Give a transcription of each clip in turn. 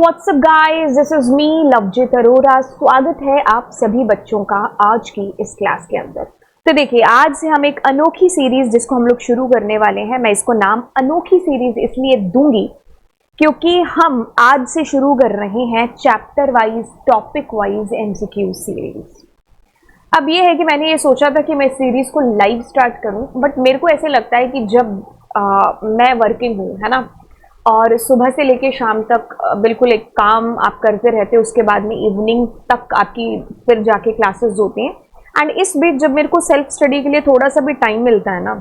WhatsApp guys, this is me Lovejeet Arora. स्वागत है आप सभी बच्चों का आज की इस क्लास के अंदर। तो देखिए, आज से हम एक अनोखी सीरीज जिसको हम लोग शुरू करने वाले हैं। मैं इसको नाम अनोखी सीरीज इसलिए दूंगी क्योंकि हम आज से शुरू कर रहे हैं chapter wise, topic wise MCQ series. अब ये है कि मैंने ये सोचा था कि मैं इस सीरीज को लाइव स्टार्ट करूं, बट मेरे को ऐसे लगता है कि जब मैं वर्किंग हूँ, है ना, और सुबह से लेके शाम तक बिल्कुल एक काम आप करते रहते हो, उसके बाद में इवनिंग तक आपकी फिर जाके क्लासेस होती हैं, एंड इस बीच जब मेरे को सेल्फ स्टडी के लिए थोड़ा सा भी टाइम मिलता है ना,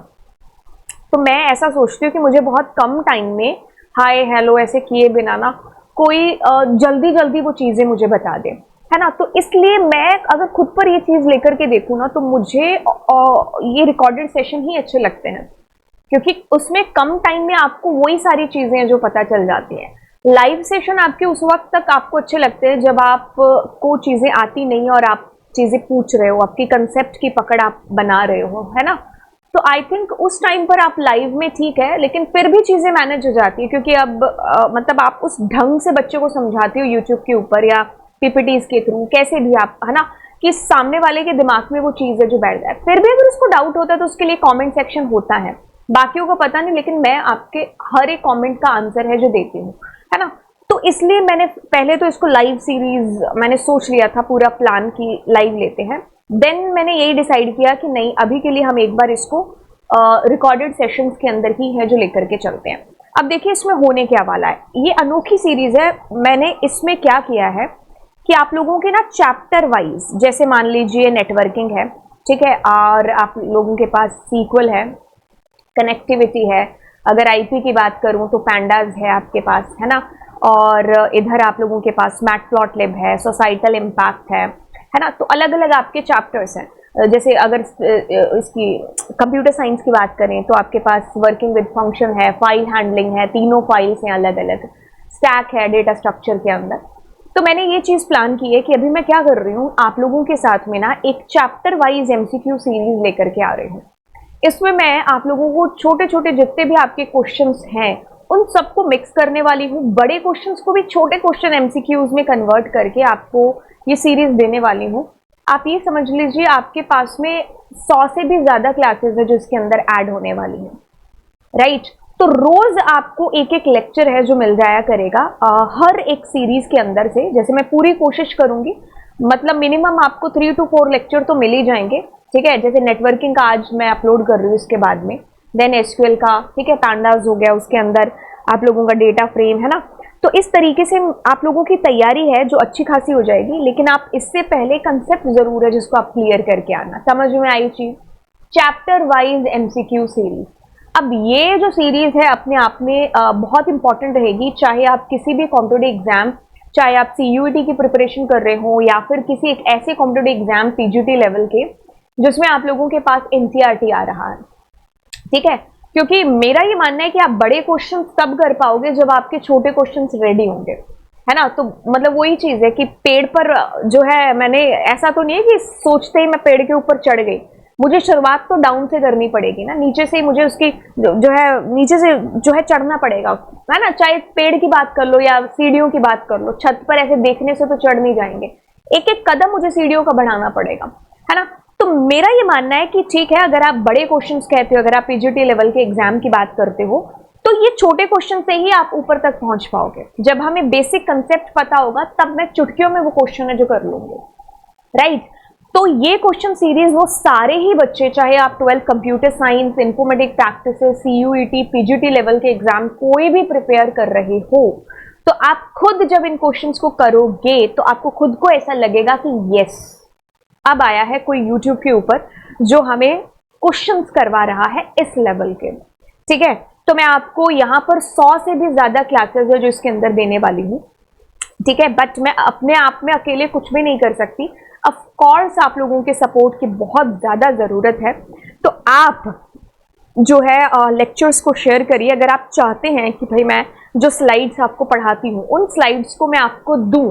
तो मैं ऐसा सोचती हूँ कि मुझे बहुत कम टाइम में हाय हेलो ऐसे किए बिना ना कोई जल्दी जल्दी वो चीज़ें मुझे बता दे, है ना। तो इसलिए मैं अगर खुद पर ये चीज़ लेकर के देखूँ ना, तो मुझे ये रिकॉर्डेड सेशन ही अच्छे लगते हैं, क्योंकि उसमें कम टाइम में आपको वही सारी चीजें जो पता चल जाती हैं। लाइव सेशन आपके उस वक्त तक आपको अच्छे लगते हैं जब आपको चीजें आती नहीं और आप चीजें पूछ रहे हो, आपकी कंसेप्ट की पकड़ आप बना रहे हो, है ना। तो आई थिंक उस टाइम पर आप लाइव में ठीक है, लेकिन फिर भी चीजें मैनेज हो जाती है, क्योंकि अब मतलब आप उस ढंग से बच्चों को समझाते हो यूट्यूब के ऊपर या पीपीटीज के थ्रू, कैसे भी आप, है ना, कि सामने वाले के दिमाग में वो चीज है जो बैठ जाए। फिर भी अगर उसको डाउट होता है तो उसके लिए कॉमेंट सेक्शन होता है, बाकियों को पता नहीं, लेकिन मैं आपके हर एक कमेंट का आंसर है जो देती हूँ, है ना। तो इसलिए मैंने पहले तो इसको लाइव सीरीज मैंने सोच लिया था, पूरा प्लान की लाइव लेते हैं। देन मैंने यही डिसाइड किया कि नहीं, अभी के लिए हम एक बार इसको रिकॉर्डेड सेशंस के अंदर ही है जो लेकर के चलते हैं। अब देखिए इसमें होने क्या वाला है, ये अनोखी सीरीज है। मैंने इसमें क्या किया है कि आप लोगों के ना चैप्टर वाइज, जैसे मान लीजिए नेटवर्किंग है, ठीक है, और आप लोगों के पास सीक्वल है, कनेक्टिविटी है, अगर आईपी की बात करूं तो पैंडाज है आपके पास, है ना, और इधर आप लोगों के पास मैटप्लॉटलिब है, सोसाइटल इम्पैक्ट है ना। तो अलग अलग आपके चैप्टर्स हैं। जैसे अगर इसकी कंप्यूटर साइंस की बात करें तो आपके पास वर्किंग विद फंक्शन है, फाइल हैंडलिंग है, तीनों फाइल्स हैं अलग अलग, स्टैक है डेटा स्ट्रक्चर के अंदर। तो मैंने ये चीज प्लान की है कि अभी मैं क्या कर रही हूँ, आप लोगों के साथ में ना एक चैप्टर वाइज एमसीक्यू सीरीज लेकर के आ रही हूँ। इसमें मैं आप लोगों को छोटे छोटे जितने भी आपके क्वेश्चंस हैं उन सबको मिक्स करने वाली हूँ, बड़े क्वेश्चंस को भी छोटे क्वेश्चन एमसीक्यूज में कन्वर्ट करके आपको ये सीरीज देने वाली हूँ। आप ये समझ लीजिए आपके पास में 100 से भी ज्यादा क्लासेस है जो इसके अंदर ऐड होने वाली हैं, राइट। तो रोज आपको एक एक लेक्चर है जो मिल जाया करेगा हर एक सीरीज के अंदर से। जैसे मैं पूरी कोशिश करूंगी, मतलब मिनिमम आपको 3 to 4 लेक्चर तो मिल ही जाएंगे, ठीक है। जैसे नेटवर्किंग का आज मैं अपलोड कर रही हूँ, इसके बाद में देन एसक्यूएल का, ठीक है, पैंडास हो गया, उसके अंदर आप लोगों का डेटा फ्रेम, है ना। तो इस तरीके से आप लोगों की तैयारी है जो अच्छी खासी हो जाएगी, लेकिन आप इससे पहले कंसेप्ट जरूर है जिसको आप क्लियर करके आना। समझ में आई चीज? Chapter wise MCQ series. अब ये जो सीरीज है अपने आप में बहुत इंपॉर्टेंट रहेगी, चाहे आप किसी भी कॉम्पिटिटिव एग्जाम, चाहे आप सीयूईटी की प्रिपरेशन कर रहे हो या फिर किसी एक ऐसे कॉम्पिटिटिव एग्जाम पीजीटी लेवल के जिसमें आप लोगों के पास एनसीईआरटी आ रहा है, ठीक है। क्योंकि मेरा ये मानना है कि आप बड़े क्वेश्चन तब कर पाओगे जब आपके छोटे क्वेश्चन रेडी होंगे, है ना। तो मतलब वही चीज है कि पेड़ पर जो है, मैंने ऐसा तो नहीं है कि सोचते ही मैं पेड़ के ऊपर चढ़ गई, मुझे शुरुआत तो डाउन से करनी पड़ेगी ना, नीचे से मुझे उसकी जो है नीचे से जो है चढ़ना पड़ेगा, है ना। चाहे पेड़ की बात कर लो या सीढ़ियों की बात कर लो, छत पर ऐसे देखने से तो चढ़ नहीं जाएंगे, एक एक कदम मुझे सीढ़ियों का बढ़ाना पड़ेगा, है ना। तो मेरा ये मानना है कि ठीक है, अगर आप बड़े क्वेश्चंस कहते हो, अगर आप पीजीटी लेवल के एग्जाम की बात करते हो, तो ये छोटे क्वेश्चन से ही आप ऊपर तक पहुंच पाओगे। जब हमें बेसिक कंसेप्ट पता होगा तब मैं चुटकियों में वो क्वेश्चन है जो कर लूंगी, राइट। तो ये क्वेश्चन सीरीज वो सारे ही बच्चे, चाहे आप 12 computer science, informatic practices, CUET, PGT level के एग्जाम कोई भी प्रिपेयर कर रहे हो, तो आप खुद जब इन क्वेश्चंस को करोगे तो आपको खुद को ऐसा लगेगा कि यस, अब आया है कोई यूट्यूब के ऊपर जो हमें क्वेश्चंस करवा रहा है इस लेवल के, ठीक है। तो मैं आपको यहाँ पर 100 से भी ज्यादा क्लासेस है जो इसके अंदर देने वाली हूँ, ठीक है। बट मैं अपने आप में अकेले कुछ भी नहीं कर सकती, ऑफ कोर्स आप लोगों के सपोर्ट की बहुत ज्यादा जरूरत है। तो आप जो है लेक्चर्स को शेयर करिए। अगर आप चाहते हैं कि भाई मैं जो स्लाइड्स आपको पढ़ाती हूँ उन स्लाइड्स को मैं आपको दूं,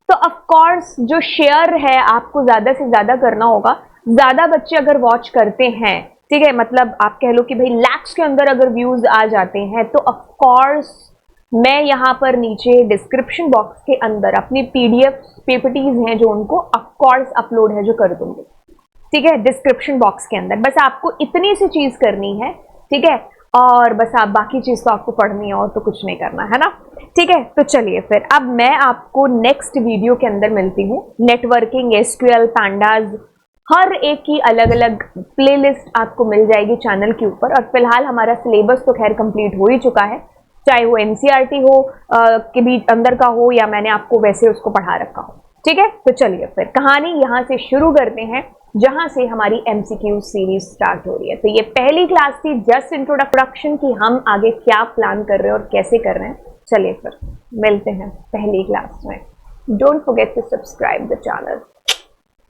तो ऑफ कोर्स जो शेयर है आपको ज्यादा से ज्यादा करना होगा। ज्यादा बच्चे अगर वॉच करते हैं, ठीक है, मतलब आप कह लो कि भाई लैक्स के अंदर अगर व्यूज आ जाते हैं, तो ऑफ कोर्स मैं यहाँ पर नीचे डिस्क्रिप्शन बॉक्स के अंदर अपनी पीडीएफ पीपीटीज हैं जो उनको ऑफ कोर्स अपलोड है जो कर दूंगी, ठीक है, डिस्क्रिप्शन बॉक्स के अंदर। बस आपको इतनी सी चीज करनी है, ठीक है, और बस आप बाकी चीज तो आपको पढ़नी है और तो कुछ नहीं करना है ना, ठीक है। तो चलिए फिर अब मैं आपको नेक्स्ट वीडियो के अंदर मिलती हूँ। नेटवर्किंग, एसक्यूएल, पैंडाज, हर एक की अलग अलग प्लेलिस्ट आपको मिल जाएगी चैनल के ऊपर। और फिलहाल हमारा सिलेबस तो खैर कंप्लीट हो ही चुका है, चाहे वो एनसीईआरटी हो के बीच अंदर का हो या मैंने आपको वैसे उसको पढ़ा रखा हो, ठीक है। तो चलिए फिर कहानी यहां से शुरू करते हैं जहां से हमारी एमसीक्यू सीरीज स्टार्ट हो रही है। तो ये पहली क्लास थी जस्ट इंट्रोडक्शन की, हम आगे क्या प्लान कर रहे हैं और कैसे कर रहे हैं। चलिए फिर मिलते हैं पहली क्लास में। Don't forget to subscribe the channel.